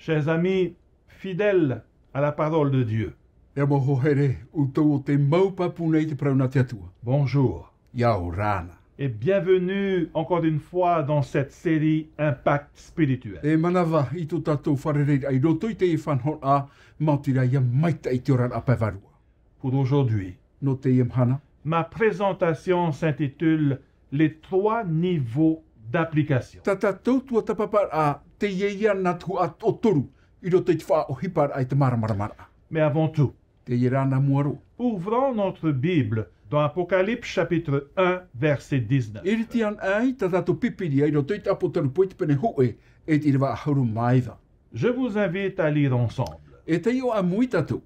Chers amis fidèles à la parole de Dieu, E moho here, utou o te maupapu nei te prauna te atua. bonjour Iau rana. et bienvenue encore une fois dans cette série Impact spirituel. E manawa i tō tātou wharerei ai roto i te i whanhon a mautira ia maita i te oran a pewarua. Pour aujourd'hui, No te i mhana. ma présentation s'intitule Les 3 niveaux d'application. Ta tātou tua tapapar a te ieia na tu a o toru i roto i te wha o hipar ai te maramaramara. Mais avant tout, Te i rana muaro. ouvrons notre Bible dans Apocalypse chapitre 1, verset 19. E riti an ai ta tātou pipiri ai roto i te apotaru poi te pene hoe e te rewa hauru maiva. Je vous invite à lire ensemble. E te io a mui tātou.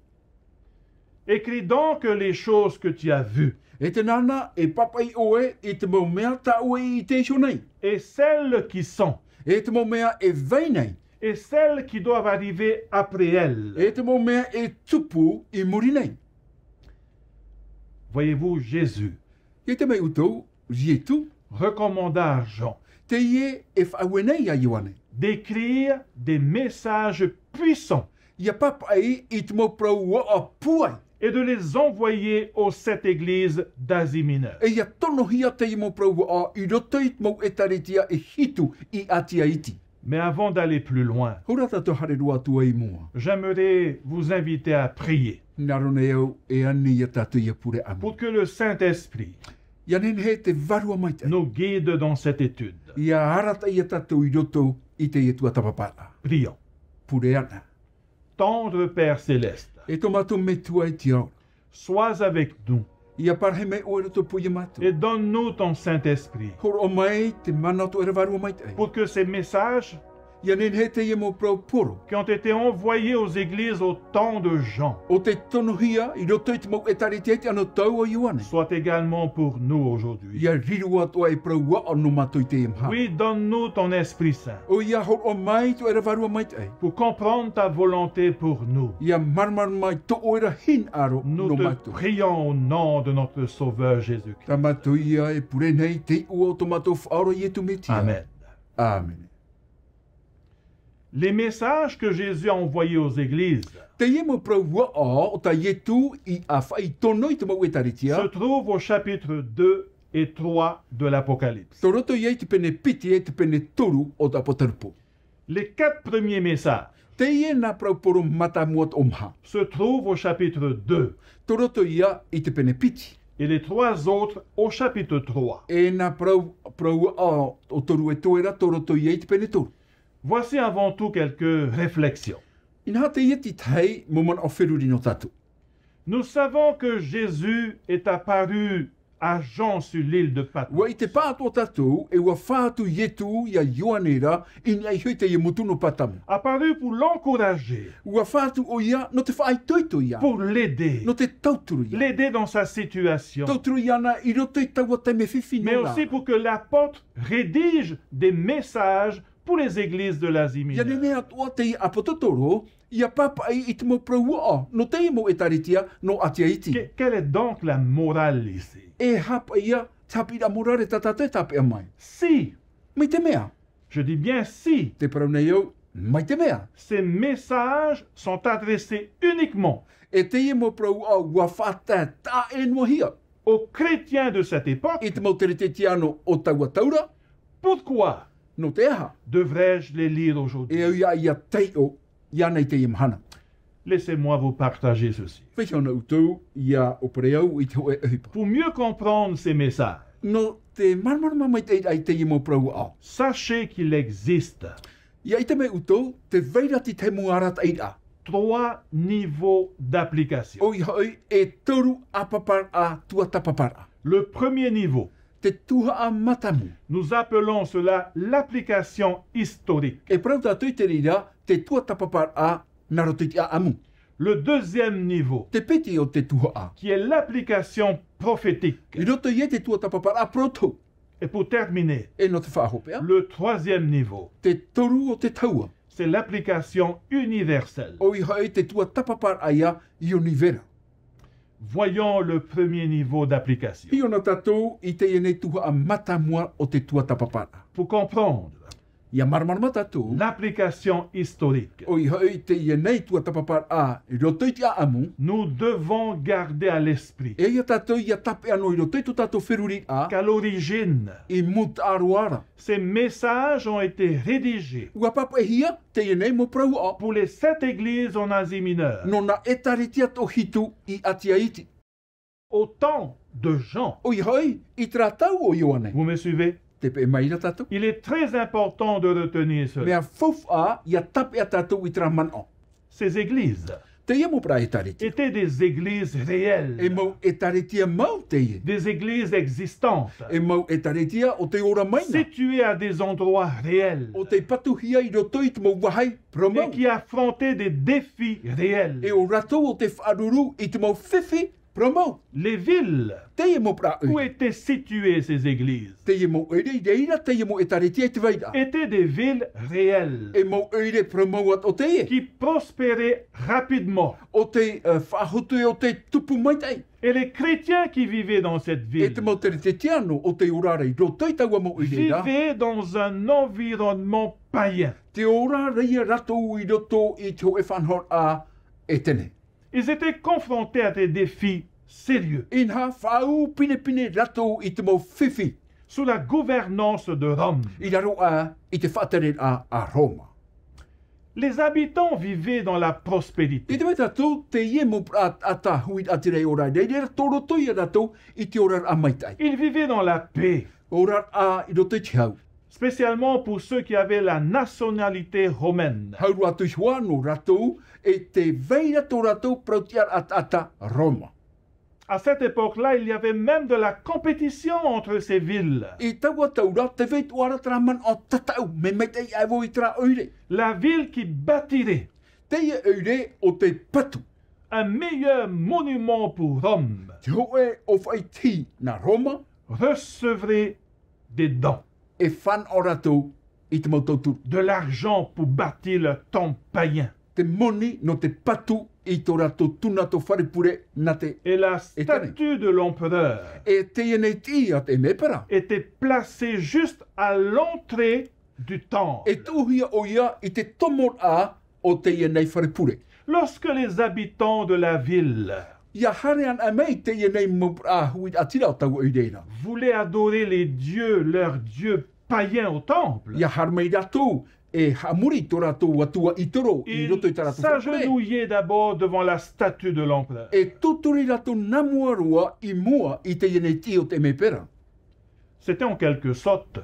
Écris donc les choses que tu as vues E te nana e papai oe e te mau mea ta oe i te isio nei. et celles qui sont E te mau mea e vei nei. et celles qui doivent arriver après elles. E te mau mea e tupu i muri nei. Voyez-vous, Jésus E te mei utou, rietu, recommanda à Jean te ie e whaue nei a Ioane. d'écrire des messages puissants Ia papai i te mau prau a puai. et de les envoyer aux 7 églises d'Asie mineure. E ia tono hia te i mau prau a i roto i te mau e taritia e hitu i atia iti. Mais avant d'aller plus loin, Hora tato hare rua tua i mua. j'aimerais vous inviter à prier Naro nei au e ani ia tatu ia pure amu. pour que le Saint-Esprit Ia nen he te varua maite. nous guide dans cette étude. Ia arata ia tatu i roto i te tua tapapara. Prions. Pure ana. Tendre Père Céleste, E tomato me tua i te au. sois avec nous Ia parhe me oe roto puia matu. et donne-nous ton Saint-Esprit Hor o mai te mana to e varua maite. pour que ces messages Ia nen he te ia mo prau poro. qui ont été envoyés aux églises au temps de Jean O te tono hia i roto i te mau e taritia te ano tau o Ioane. soient également pour nous aujourd'hui. Ia rirua toa e prau wa anu mato i te imha. Oui, donne-nous ton Esprit Saint O ia hor o mai to e varua maite. pour comprendre ta volonté pour nous. Ia marmar mai to oera hin aro Nous no te mato. prions au nom de notre Sauveur Jésus-Christ. Ta mato ia e pure nei te ua o tomato whaoro i e tu metia. Amen. Amen. Les messages que Jésus a envoyés aux églises Te ie mo prau wa o ta ietu i a whai tono i te mau e taritia. se trouvent au chapitre 2 et 3 de l'Apocalypse. To roto i te pene piti e te pene toru o ta potarpo. Les 4 premiers messages Te ie na prau poro mata muat omha. se trouvent au chapitre 2 To roto ia i te pene piti. et les 3 autres au chapitre 3. E na prau o toru e toera to roto ia i te pene toru. Voici avant tout quelques réflexions. Ina te ie ti tai mo man o wheruri no tatu. Nous savons que Jésus est apparu à Jean sur l'île de Patmos. Wa i te pāto tatu e ua whātu ietu ia Ioanera i ni ai hui te ie mutu no patamu. Apparu pour l'encourager, Ua whātu o ia no te whaai toito ia. pour l'aider, No te tauturu ia. l'aider dans sa situation, Tauturu ia na i roto i taua te me whiwhi mais no la. aussi pour que l'apôtre rédige des messages pour les églises de l'Asie Ia mineure. nene atua te i apototoro, ia papa i te mo praua no te i mo e taritia no atia iti. Quelle est donc la morale ici? E hapa ia tapira morare tatate tape a mai. Si, Mai te mea, je dis bien si, te parau nei au, mai te mea. ces messages sont adressés uniquement E te i mo praua ua whata ta e noa hia. aux chrétiens de cette époque, I te mo tere te tiano o taua taura, pourquoi no te aha. devrais-je les lire aujourd'hui? E au ia tei o, ia nei te i mhana. Laissez-moi vous partager ceci. Whiwhi ona utou, ia o pare au i te hoe ehipa. Pour mieux comprendre ces messages, No te marmarama mai te ai te i mo praua. sachez qu'il existe Ia i te me utou, te veirati te muarat ai a. 3 niveaux d'application. O i hoi e toru apapar a tua tapapara. Le premier niveau, Te tuha a matamu. nous appelons cela l'application historique. E prau tātou te rira, te tua tapapar a narotiti a amu. Le deuxième niveau, Te peti o te tuha a. qui est l'application prophétique. I roto i e te tua tapapar a proto. Et pour terminer, E no te whahopea. le troisième niveau, Te toru o te taua. c'est l'application universelle. O i hoi te tua tapapar a ia i onivera. Voyons le premier niveau d'application. Hi ona tātou i te ene tuha a matamua o te tua tapapara. Pour comprendre, Ia marmarama tātou. l'application historique. O i hoi te ia nei tua tapapar a, i roto i te aamu, Nous devons garder à l'esprit e ia tātou ia tape anō i roto i tu tātou whiruri a, qu'à l'origine, i mut aruara. ces messages ont été rédigés Ua papa e hia, te ia nei mo prau a, pour les 7 églises en Asie mineure, no na e taritia to hitu i atia iti. au temps de Jean. O i hoi, i tratau o Ioane. Vous me suivez? Te pe mai ra tātou. Il est très important de retenir cela. Mea fof a, ia tape a tātou i traman o. Ces églises Te ia mo pra e taritia. étaient des églises E réelles, mau e taritia mau te ia. des églises existantes, E mau e taritia o te ora maina. situées à des endroits réels O te patuhia i roto i te mau wahai et promau. qui affrontaient des défis réels. E o rato o te whaaruru i te mau whiwhi promau. Les villes Te ia mo pra où ui. étaient situées ces églises Te ia mo eire i reira, te ia mo e taritia i te waira. étaient des villes réelles E mau eire promau at o te e. qui prospéraient rapidement. O te whahotu e o te tupu mai tei. Et les chrétiens qui vivaient dans cette E ville te mau tere te tiano o te orara i roto i taua mo eire ra. vivaient dans un environnement païen. Te orara i rato i roto i te e whanhor a e tene. Ils étaient confrontés à des défis sérieux Inha whau pine pine rato i te mau whiwhi. sous la gouvernance de Rome. I raro a i te whatere a Roma. Les habitants vivaient dans la I prospérité. te mai tātou, te ie mo ata hui a te rei ora. Rei rei toro toi a tātou i te ora a maitai. Ils vivaient dans la paix, Ora a i roto i te hau. spécialement pour ceux qui avaient la nationalité romaine. Hauru atu i hoa no ratou e te veira tō ratou prautiar ata Roma. À cette époque-là, il y avait même de la compétition entre ces villes. I taua taura te veit oara traman o tatau me meitei aivo i tra oire. La ville qui bâtirait Te ia oire o te patu. un meilleur monument pour Rome Te hoe o whai ti na Roma recevrait des dons, e whan o ratou i te mautautu. de l'argent pour bâtir leur temple païen. Te moni no te patu i tō ratou tuna tō wharepure na te Et la statue de l'empereur e te nei ti a te mepera. était placée juste à l'entrée du temple. E tūhia o ia i te tomor a o te nei wharepure. Lorsque les habitants de la ville Ia harean a mei te nei mopra hui a tira o tau oireina. voulaient adorer les dieux, leurs dieux païens au temple, Ia harmei ratou e hamuri tō ratou atua i toro i roto i ils tā ratou wharepure. s'agenouillaient d'abord devant la statue de l'empereur. E tuturi ratou namuarua i mua i te nei ti o te mepera. C'était en quelque sorte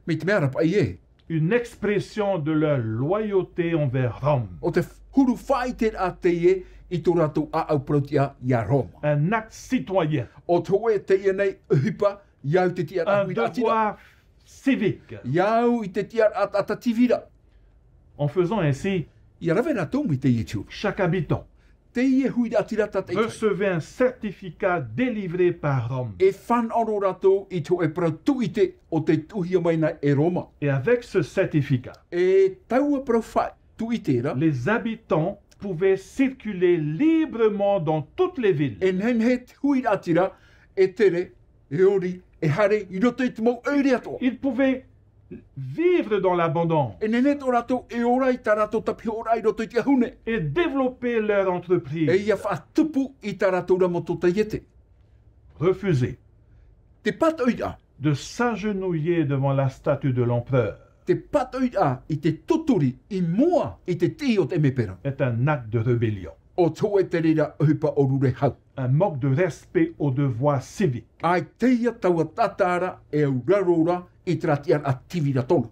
Me te mea rapa i e. une expression de leur loyauté envers Rome, O te huru whai te a te e i tō ratou a au protia i a Roma. un acte citoyen, O tō e te nei uhipa iau te tia un hui a tira. devoir civique. Iau i te tia ata tivira. En faisant ainsi, Ia rawe ratou mi te ietu. chaque habitant Te ie hui a tira ta te itai. recevait un certificat délivré par Rome. E whan oro ratou i tō e prau ite o te tuhia maina e Roma. Et avec ce certificat, E taua prau whai tu ite ra. les habitants pouvaient circuler librement dans toutes les villes. E nen he hui a tira e tere, e ori, e hare, i roto i te mau eure atoa. Ils pouvaient vivre dans l'abondance E nen he tō ratou e ora i tā ratou tapi ora i roto i te hune. et développer leur E entreprise. ia whaatupu i tā ratou ramo tō ta iete. Refuser Te patoia, de s'agenouiller devant la statue de l'empereur te patoia i te tuturi, i mua, i te ti o te mepera. est un acte de rébellion, O tō e te rira uhipa o rure hau. un manque de respect aux devoirs civiques. Ai teia taua tatara e au rarora i tratiar a tivira tonu.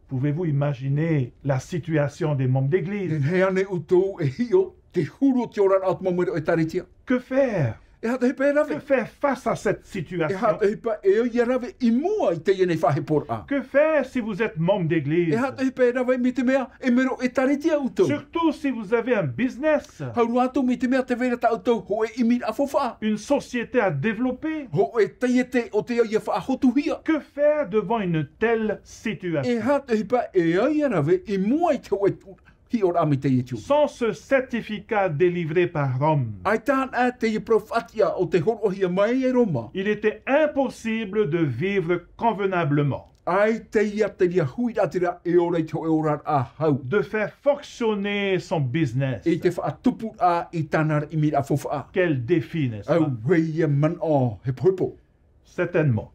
Pouvez-vous imaginer la situation des membres d'église? Nen he ane utou e hio, te huru te ora at mamere o e taritia. Que faire? E hata he pē Que rave. faire face à cette E situation? hata he pā e o ia rave i mua i teia nei whahe por a. Que faire si vous êtes membre E d'église? hata he pē rave mi te mea e mero e taritia utou. Surtout si vous avez un business, Hauru atu mi te mea te vera ta utou ho e imi a fofa. une société à développer. Ho e teiete o te ia whaahotu hia. Que faire devant une telle situation? E hata he pā e o ia rave i mua i te oe hi ora ami te ietu. Sans ce certificat délivré par Rome, Ai tān a te i profatia o te horohia mai e Roma. il était impossible de vivre convenablement. Ai te ia te ria hui atira e ora i te ora a hau. de faire fonctionner son business. E te whaatupu a I tanar I mira fofa a. Quel défi, n'est-ce Au pas? weia man o he poipo. Certainement.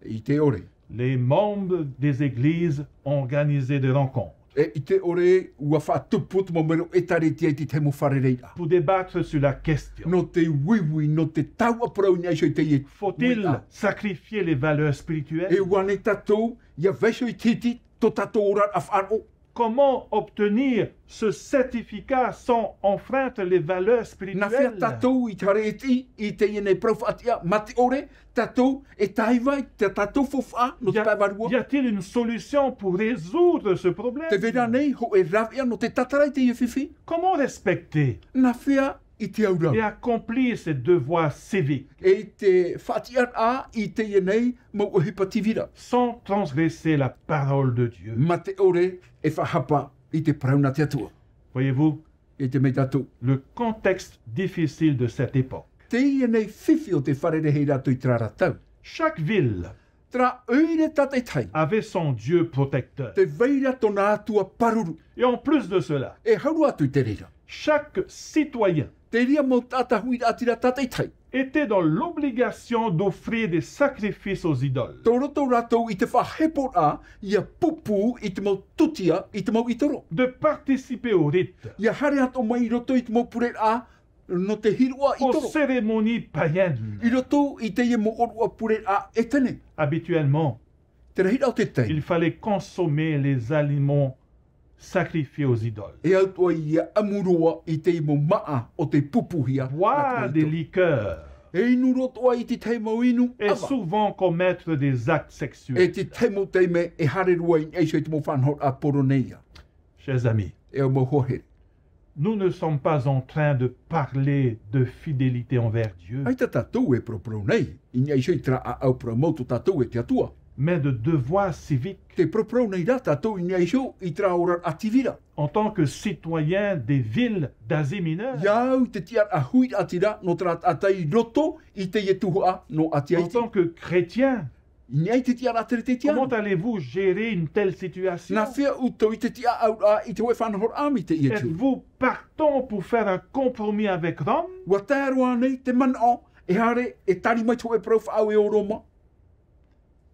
I te ore. Les membres des églises ont organisé des rencontres E I te ore ua whaatupu te momero e tare tia I te mo wharereira. pour débattre sur la question. No te wiwi, no te tau aprau ni aisho I te ie. Faut-il sacrifier les valeurs E spirituelles? wane tatou, ia vesho I titi, to tatou ora a wharo. Comment obtenir ce certificat sans enfreindre les valeurs Na fia spirituelles? tatou I tare e ti, I te ie nei profatia, mati ore, tatou e taiwai, te tatou fofa, no te paiwarua. Y a-t-il une solution pour résoudre ce problème? Te vera nei, ho e ravia, no te tatarai te ie fifi. Comment respecter Na fia I te aurau. et accomplir ses devoirs civiques E te whatiar a I te ie nei, mo o hipativira. sans transgresser la parole de Dieu? Ma te ore e whahapa I te prauna te atua. Voyez-vous, E te mei tatou. le contexte difficile de cette époque. Te ie nei fifi o te wharere hei rato I traratau. Chaque ville Tra uire tate tai. avait son Dieu protecteur. Te veira tona atua paruru. Et en plus de cela, E hauru atu I te reira. chaque citoyen Te ria mo tata hui atira tate tai. était dans l'obligation d'offrir des sacrifices aux idoles. Tō roto rato I te whahepo a, ia pupu I te mau tutia, I te mau itoro. De participer aux rites, Ia hare ato mai I roto I te mau pure a, no te hirua aux itoro. cérémonies païennes. I roto I te ie mo orua pure a e tene. Habituellement, Te rehira o te tei. il fallait consommer les aliments sacrifiés aux idoles. E au toa ia amurua I te mo maa o te pupuhia. Boire des liqueurs E inu roto I te te mo inu. et Ava. souvent commettre des actes E sexuels. te te mo te me e hare rua I eisho I te mo whanhor a poroneia. Chers amis, E o mo hohere. nous ne sommes pas en train de parler de fidélité envers Dieu, Ai ta tatou e propro nei. I eisho I tra a au promoto tatou e te atua. mais de devoirs civiques Te propro nei ra tatou I eisho I tra ora ativira. en tant que citoyen des villes d'Asie mineure, Iau te tiar a hui atira no tra atai roto I te ie tuhua no ati en aiti. tant que chrétien. I nei te tiar atere te tiar. Comment allez-vous gérer une telle situation? Na fia uto I te tia au a I te we whanhor ami te ie tu. Êtes-vous partant pour faire un compromis avec Rome? Wa tāroa nei te man o. E hare e tari mai tō e prof au e o Roma.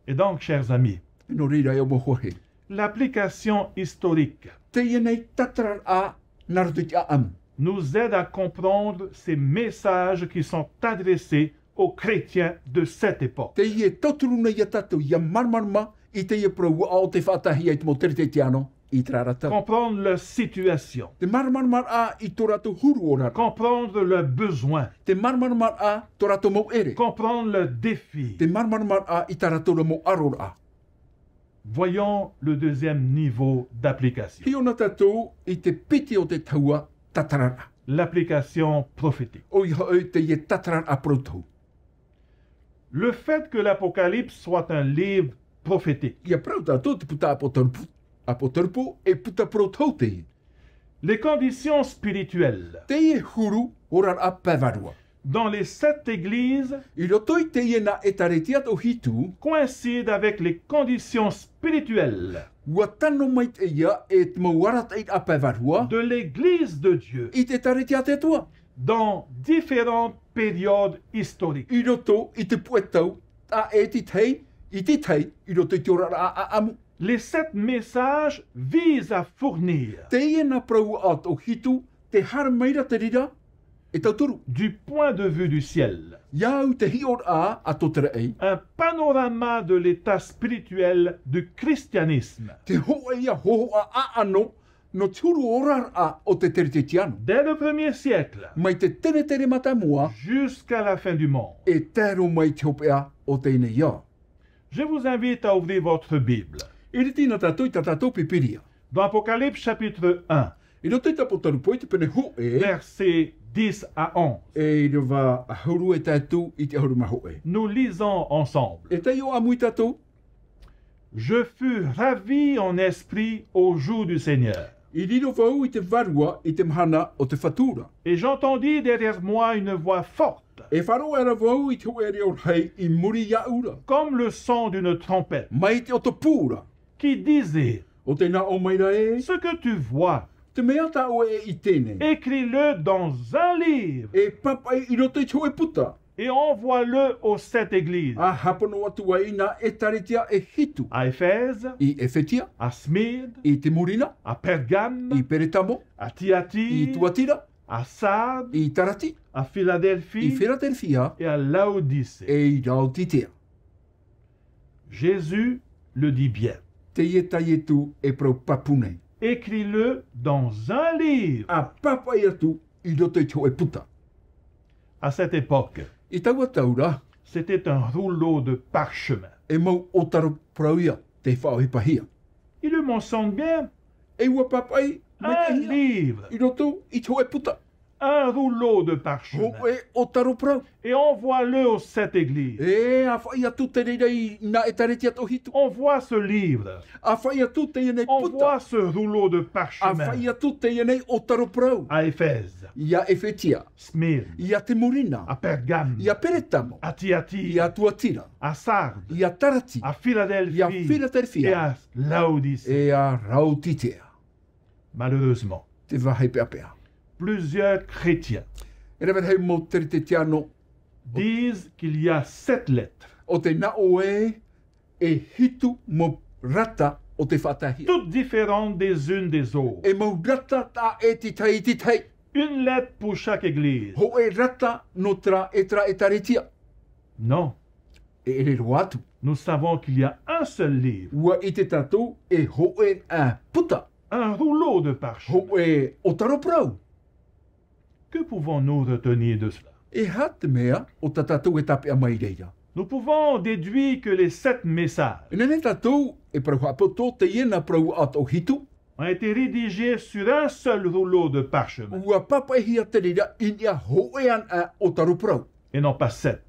Et donc, chers amis, E no reira e o mo hohe. l'application historique Te ie nei tatarar a naruto I te a amu. nous aide à comprendre ces messages qui sont adressés aux chrétiens de cette époque. Te ie tauturu nei a tatou ia marmarma I te ie prau a o te whatahi ai te mo tere te tiano I trarata. Comprendre leur situation, Te marmarmar a I tō rato huru ora. comprendre leurs besoins, Te marmarmar a tō rato mo ere. comprendre leurs défis. Te marmarmar a I tarato mo arora. Voyons le deuxième niveau d'application, Hi ona tatou I te piti o te taua tatarara. l'application prophétique. O I hau te ie tatarar a protou. Le fait que l'Apocalypse soit un livre prophétique, Ia prau tatou te puta apotarpu e puta protou te ie. les conditions spirituelles Te ie huru orar a pavarua. dans les 7 églises I roto I te ie na e taretiat o hitu, coïncident avec les conditions spirituelles ua tano mai te ia e te mauarat eit a pavarua, de l'Église de Dieu I te taretiat e tua. dans différentes périodes historiques. I roto I te puetau, a e ti tei, I ti tei, I roto I te ora a amu. Les 7 messages visent à fournir, Te ie na prau at o hitu, te har meira te rira, e tauturu. du point de vue du ciel, Iau te hior a totara ei, un panorama de l'état spirituel du christianisme te hoa ia hoho a ano, no turu orar a o te tere te tiano. dès le 1er siècle Mai te tere tere matamua, jusqu'à la fin du monde. e tero mai te hopea o teine ia. Je vous invite à ouvrir votre Bible. I riti na tatou I ta tatou pipiria. Dans Apocalypse chapitre 1, I roto I tapotaru po I te pene ho e, versets 10 à 11, e I rewa ahuru e tatou I te ahuru maho e. nous lisons ensemble. E te o amu I tatou, Je fus ravi en esprit au jour du Seigneur. I riro vau I te varua I te mahana o te whatura. Et j'entendis derrière moi une voix forte, E wharo era vau I te hoere o rei I muri ia ura. comme le son d'une trompette, Mai te o te pūra. qui disait, O te na o maira e. ce que tu vois, Te mea ta o e I tēnei. écris-le dans un livre E papai I roto I te hoe puta. et envoie-le aux 7 églises, A hapono atu ai na e taretia e hitu. à Éphèse, I Efetia, à Smyrne, I te Murina, à Pergame, I Peretamo, à I Thyatire, Tuatira, à Sardes, I Tarati, à I Philadelphie Philadelphia, et à Laodicée. e I Laoditea. Jésus le dit bien. Te ietai etu e pro papunei. Écris-le dans un livre. A papai atu I roto I te hoe puta. À cette époque, I taua taura, c'était un rouleau de parchemin. e mau o taro prauia te whaohipahia. Il le mentionne bien. E ua papai, me te Un hia. livre, I roto I te hoe puta. un rouleau de parchemin. Ho e o taro prau. Et envoie-le aux 7 églises. E a whai atu te reirei na e tareti atu hitu. Envoie ce livre. A whai atu te ienei puta. Envoie ce rouleau de A parchemin whai atu te ienei o taro prau. à Éphèse, Ia Efetia, Smyrne, ia te Murina, à Pergame, ia Peretamo, à ia Thyatire, Tuatira, à Sardes, ia Tarati, à ia Philadelphie et Philadelphia, à Laodicée. e a Rautitea. Malheureusement, Te wahe pea pea. plusieurs chrétiens E rewa hei mo tere te tiano disent qu'il y a 7 lettres, o te nao e hitu mo rata o te whatahia. toutes différentes des unes des autres. E mo rata ta e titai titai. Une lettre pour chaque église. Ho e rata no tra e taretia. Non, E ere ro atu. nous savons qu'il y a un seul livre, Ua I te tatou e ho e a puta. un rouleau de parchemin. Ho e o taro prau. Que pouvons-nous retenir de cela? E ha te mea o ta tatou e tape a mai reira. Nous pouvons déduire que les 7 messages E nene tatou e prau hapoto te iena prau ato hitu. ont été rédigés sur un seul rouleau de parchemin Ua papa hia te reira inia ho e an a o taro prau. et non pas 7,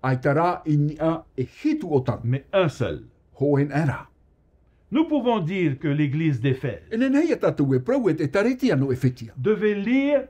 Ai tara inia e hitu o taro. mais un seul. Ho en era. Nous pouvons dire que l'église d'Éphèse E nene hia tatou e prau e te tareti anu e fetia. devait lire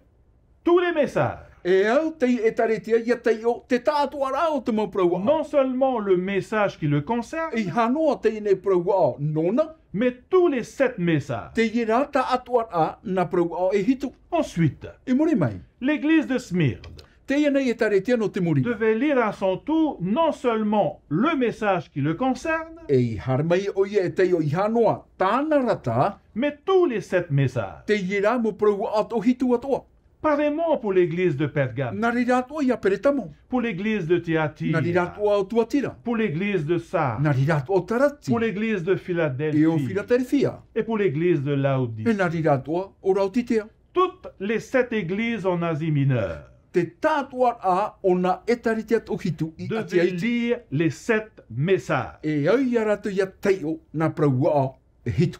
tous les messages, E au te e taretia ia te o te tātu ara o te mau prau a. non seulement le message qui le concerne, I hanoa te ine prau a nona. mais tous les 7 messages. Te ira ta atu a na prau a e hitu. Ensuite, E muri mai. l'église de Smyrne Te ina e taretia no te muri. devait lire à son tour non seulement le message qui le concerne, E I harmai o ia e te o I hanoa tāna rata. mais tous les 7 messages. Te ira mo prau a to hitu atoa. Pareillement pour l'église de Pergame, Nari ratua ia peretamo. pour l'église de Nari Thyatire, ratua o tuatira. pour l'église de Sardes, Nari ratua o tarati. pour l'église de E o Philadelphie Philadelphia. et pour l'église de E Laodicée. nari ratua o rautitea. Toutes les 7 églises en Asie mineure Te tātua a o na e taritea to hitu I ati devaient aiti. lire les 7 messages. E au ia ratu ia teio na praua e hitu.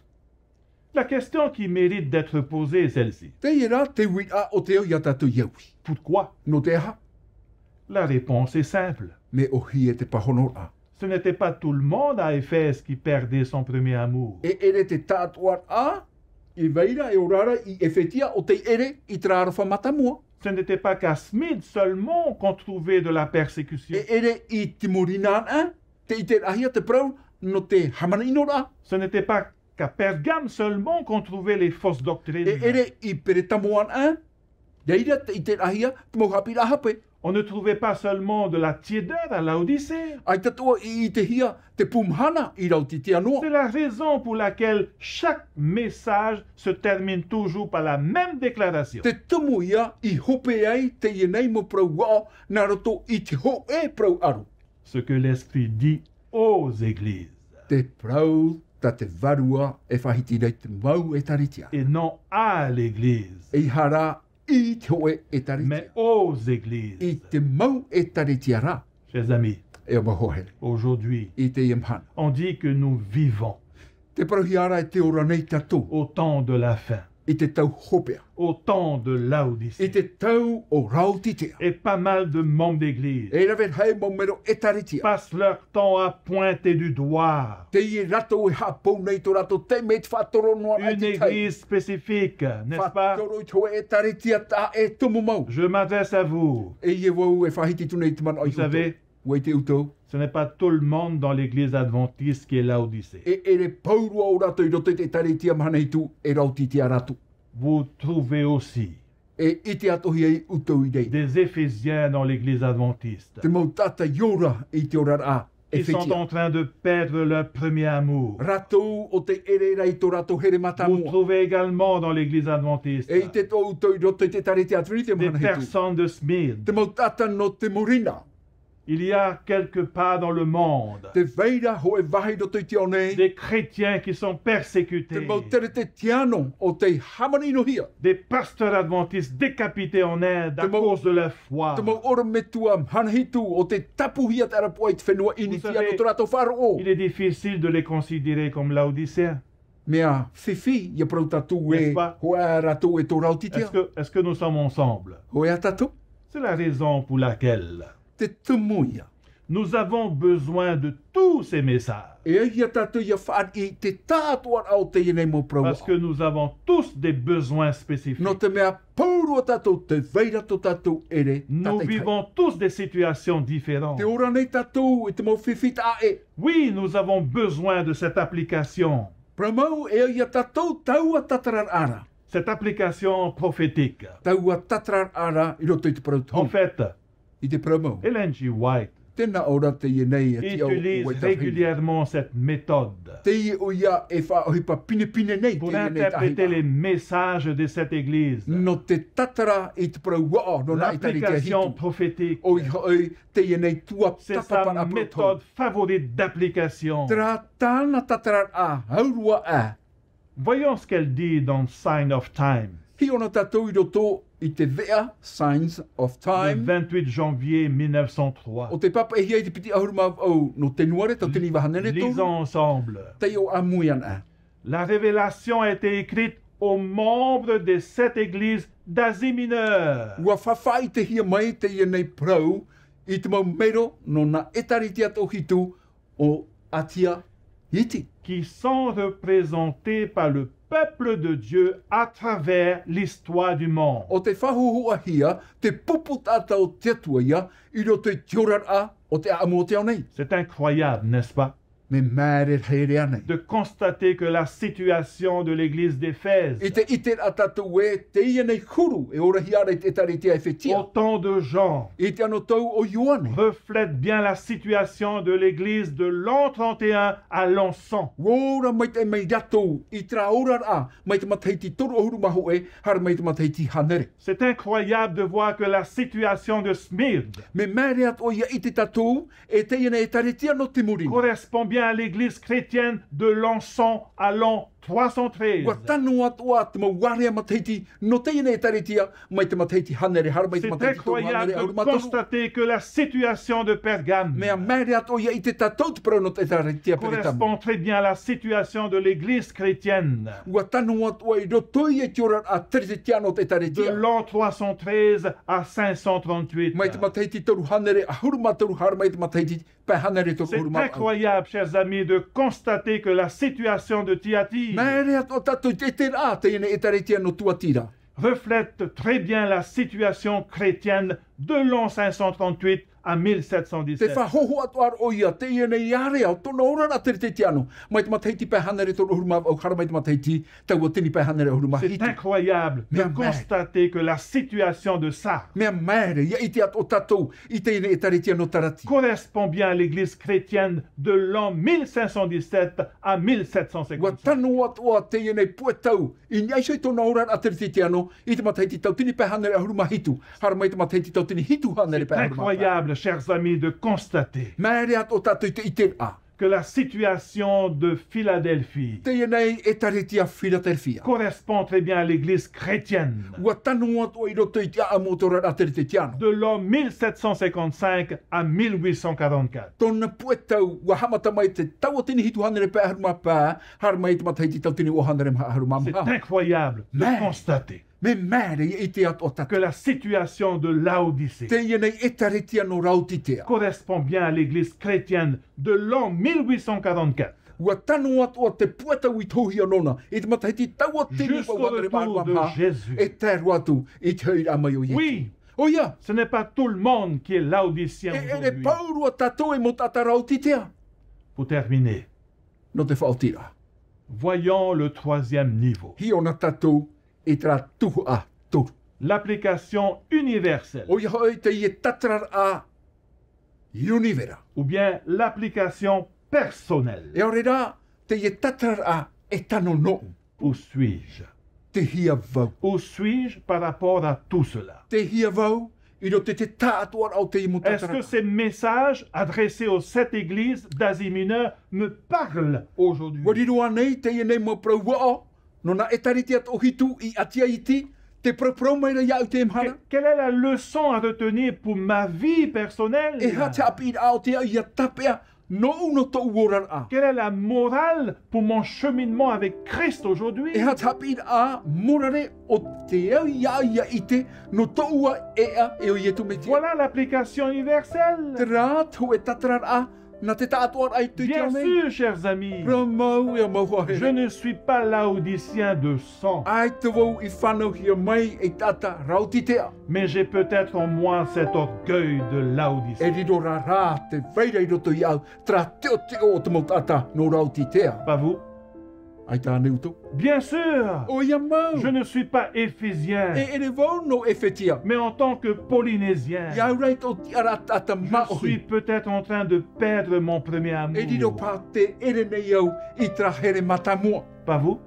La question qui mérite d'être posée est celle-ci. Te ira te wia o te o ia tatu iaui. Pourquoi? No te aha. La réponse est simple. Me o hi e te pahono a. Ce n'était pas tout le monde à Éphèse qui perdait son premier amour. E ere te tātua a. I veira e orara I efetia o te ere I trārawha matamua. Ce n'était pas qu'à Smyrne seulement qu'on trouvait de la persécution. E ere I Timurinan a. Te I te ahia te prau no te hamana inora. Ce n'était pas qu'à Pergame seulement qu'on trouvait les fausses doctrines. E ere I Peretamoan a. Deira te I te ahia te mo hapira hape. On ne trouvait pas seulement de la tiédeur à Laodicée. Ai tatua I te hia te pumhana I rauti te anoa. C'est la raison pour laquelle chaque message se termine toujours par la même déclaration. Te tumu ia I hope ai te ienei mo prau wao na roto I te ho e prau aru. Ce que l'Esprit dit aux églises Te prau ta te varua e whahiti rei te mau e taritia. et non à l'Église, E hara I te hoe e taritia. mais aux églises. I te mau e taritia ra. Chers amis, E o mahohere. aujourd'hui, I te iemhana. on dit que nous vivons Te prauhiara e te ora nei tatou. au temps de la fin. I te tau hopea. au temps de I Laodicée. te tau o Rautitea. Et pas mal de membres d'église E rawe hei mo mero e taritia. passent leur temps à pointer du doigt Te i rato e hapou nei to rato te me te whatoro noa ai une te tai. église spécifique, n'est-ce pas? Whatoro i toi e taritia ta e tumu mau. Je m'adresse à vous. E ie wau e whahiti tu nei te man ai Vous savez, Wei te utou. ce n'est pas tout le monde dans l'église adventiste qui est Laodicée. E re paurua o rato i roto i te taritia mahana i tu e Rautitea ratu. Vous trouvez aussi E i te atohi ei utou i dei. des Éphésiens dans l'église adventiste Te mau tata iora i te ora a e qui sont whetia. en train de perdre leur premier amour. Ratou o te ere rai to rato here mata Vous mua. trouvez également dans l'église adventiste E i te tō utou i roto i te taritia atwiritia des mahana i tu. personnes de Smyrne. Te mau tata no te morina. Il y a quelque part dans le monde Te veira ho e vahi roto i te onei. des chrétiens qui sont Te persécutés, mau tere te tiano o te hamarino hia. des pasteurs adventistes décapités en Inde à Te mau- cause de leur foi. Te mau ora metua hanahitu o te tapu hia te arapoa i te whenua ini Vous tiano savez, to rato wharo. Il est difficile de les considérer comme laodicéens. Mea whiwhi ia prau tatu N'est-ce e pas? hoa ratu e tō rautitia. Est-ce que nous sommes ensemble? Hoa tatu. C'est la raison pour laquelle Te tumuia. nous avons besoin de tous ces messages. E ia tatu ia whaan i te tātua au te ienei mo prau. Parce que nous avons tous des besoins spécifiques. No te mea paurua tatu te veira to tatu ere Nous tatai kai. vivons tous des situations différentes. Te ora nei tatu i te mau whiwhi ta e. Oui, nous avons besoin de cette application. Pramau e ia tatu taua tatarar ara. Cette application prophétique. Taua tatarar ara i roto i te prau En tau. fait, I te pramau. Ellen G. White Tēnā ora te ienei e te au utilise ua tawhiri. régulièrement cette méthode Te i o ia e whaohipa pine pine nei te pour ienei interpréter tahiwa. les messages de cette Église. No te tatara i te prau wao no na i tari te L'application hitu. prophétique, O i hoi te ienei tua c'est tapapana sa protau. méthode favorite d'application. Tera tāna tatara a haurua a. Voyons ce qu'elle dit dans Sign of Time, Hi ona tatou i roto i te vea Signs of le Time. 28 janvier O 1903. te papa e hia i te piti ahuruma au no te nuare tau tini wahanere tō. Lisons ensemble. Te o amuian a. La révélation a été écrite aux membres de cette église d'Asie mineure, Ua whawhai te hia mai te ienei prau i te mau mero no na etaritia tō hitu o atia iti. qui sont représentés par le peuple de Dieu à travers l'histoire du monde. O te whahuhua hia, te pupu tātou te atua ia, i roto i tiorar a o te amo o te au nei. C'est incroyable, n'est-ce pas, Me mēre here anei. de constater que la situation de l'église d'Éphèse, I te ite a tatou e te ia nei kuru e ora hiara i te taritia e au whetia. temps de Jean, I te ano tau o Ioane. reflète bien la situation de l'église de l'an 31 à l'an 100. Ora mai te mai ratou i tra ora a, mai te mataiti toru o huru mahu e, hara mai te mataiti hanere. C'est incroyable de voir que la situation de Smyrne Me mēre at o ia i te tatou e te ia nei taritia no te muri. correspond bien à l'église chrétienne de l'an 100 à l'an 313. Ua tanu atua te mau warea mataiti no te ia nei taritia, mai te mataiti hanere, hara mai te C'est mataiti toru incroyable hanere au de mataru. constater que la situation de Pergame Mea mēre at o ia i te tatou te prau no te taritia peritamu. correspond très bien à la situation de l'église chrétienne Ua tanu atua i rotoi e tiora a terititia no te de taritia. l'an 313 à 538. Mai te mataiti toru hanere, a huru mataru, hara mai te mataiti pe hanere toru C'est huru mataru. incroyable, chers amis, de constater que la situation de Thyatire Mere ato tatou te te rā te ine e taritia no tuatira. reflète très bien la situation chrétienne de l'an 538 à Te 1717. whahoho atu ar o ia, te ine iare au tona ora na te te tiano. Mai te mataiti pe hanere toru huru mataru, au hara mai te mataiti tau o tini pe hanere huru C'est mahiti. incroyable de Mea constater que la situation de ça Mea mere, ia i te ato tatou, i te ine e taritia no tarati. correspond bien à l'église chrétienne de l'an 1517 à Ua 1750. tanu atua te ine puetau, i niaisoi tona ora na te te tiano, i te mataiti tau tini pe hanere huru mahitu. Hara mai te mataiti tau tini hitu hanere C'est pe huru mahitu. incroyable, chers amis, de constater Mere ato tatou i te ite a. que la situation de Philadelphie Te ia nei e taritia Philadelphia. correspond très bien à l'église chrétienne Ua tanu atu i roto i te amotora a te tiano. de l'an 1755 à 1844. Tona puetau, ua hamata mai te tau tini hitu hanere pe haruma pa, har mai te matai ti tau tini o hanere haruma C'est maha. incroyable de Mais- constater Me mere i te atu o que tata. la situation de Laodicée Te ia nei e taritia no rautitea. correspond bien à l'église chrétienne de l'an 1844 Ua tanu atu o te puetau i tohi anona, i te matai ti tau o tini jusqu'au o hanere retour haruma de maha. Jésus. E teru atu i te hoi amai o Yesu. Oui, O ia, ce n'est pas tout le monde qui est laodicien e le aujourd'hui. pauru o tatou e mo tata rautitea. Pour terminer, No te whaotira. voyons le troisième niveau. Hi ona tatou i tra tuhu a turu. L'application universelle O ia hoi te i tatrar a univera. ou bien l'application personnelle. E ore rā, te i tatrar a e tano no. Où suis-je? Te hia vau. Où suis-je par rapport à tout cela? Te hia vau, i no te tātua au te i mo Est-ce tatrar. que ces messages adressés aux 7 églises d'Asie mineure me parlent aujourd'hui? Wariru anei, te i nei mo prau wao, no na e tariti at o hitu i atia iti, te prau mai ra iau te mhara. Quelle est la leçon à retenir pour ma vie personnelle? E ha te api ao te i a tapea, no uno to uorar a. Quelle est la morale pour mon cheminement avec Christ aujourd'hui? E ha te api a, morare o te au ia ia ite, no to ua ea e o ietu me te. Voilà l'application universelle. Te rā, tu e tatrar a, na te tātua ai tu te Bien au nei. sûr, chers amis, Ramau e mau je haere. ne suis pas laodicien de sang, Ai te wau i whanau hia mai e tata rautitea. mais j'ai peut-être en moi cet orgueil de E Laodicée. rido rā rā te whaira i roto i au, tra teo teo o te mau tata no rautitea. Pas vous? Ai tāne uto. Bien sûr, O ia mau. je ne suis pas éphysien, E ere wau no e whetia. mais en tant que polynésien, Iau reit o ti ara tata je suis maohi. peut-être en train de perdre mon premier E rido amour. pā te ere nei au i tra here matamua. Pas vous?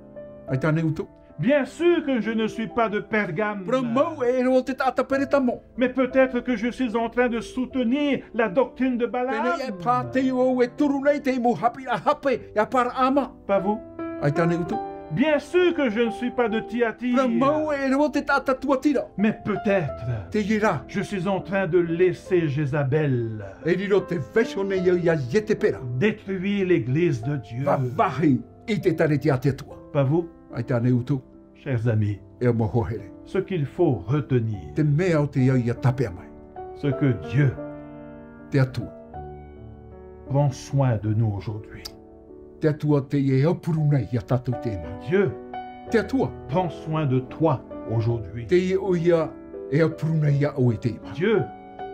Ai tāne uto. Bien sûr que je ne suis pas de Pergame, Ramau e ere o te tata peretamo. mais peut-être que je suis en train de soutenir la doctrine de Pene e Balaam. pā te o e turu nei te mo hapi a hape, ia para ama. Pas vous? Ai tāne uto. Bien sûr que je ne suis pas de Thyatire, Ramau e ere o te tata tuatira. mais peut-être Te ira. je suis en train de laisser Jézabel E riro te vesho nei au ia iete pera. détruire l'église de Dieu. Wawahi i te tareti a te tua. Pas vous, Ai tāne uto. chers amis? E o mohohere. Ce qu'il faut retenir, Te mea o te iau ia tapea mai. ce que Dieu Te atua. prend soin de nous aujourd'hui. Te atua te e opuru nei ia tatou te ma. Dieu Te atua. prend soin de toi aujourd'hui. Te e o ia e opuru nei ia o i te ma. Dieu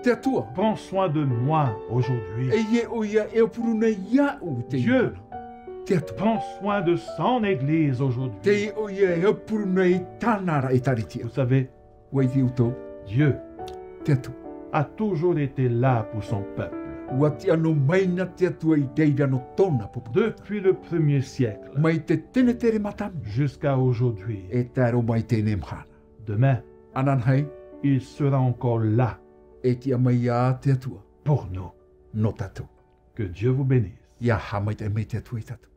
Te atua. prend soin de moi aujourd'hui. E ie o ia e opuru nei ia o i te Dieu Te atua. prend soin de son église Te aujourd'hui. e o ia e opuru nei tānara e taritia. Vous savez, Wai te uto. Dieu Te atua. a toujours été là pour son peuple. Ua te ano maina te atua i deira no tona popo. Depuis le 1er siècle Mai te tene tere matamu. jusqu'à aujourd'hui. E taro mai tēnei mhana. Demain, Anan hei, il sera encore là e tia mai a te atua. pour nous. No tatou. Que Dieu vous bénisse. Ia hamai te mei te atua i tatou.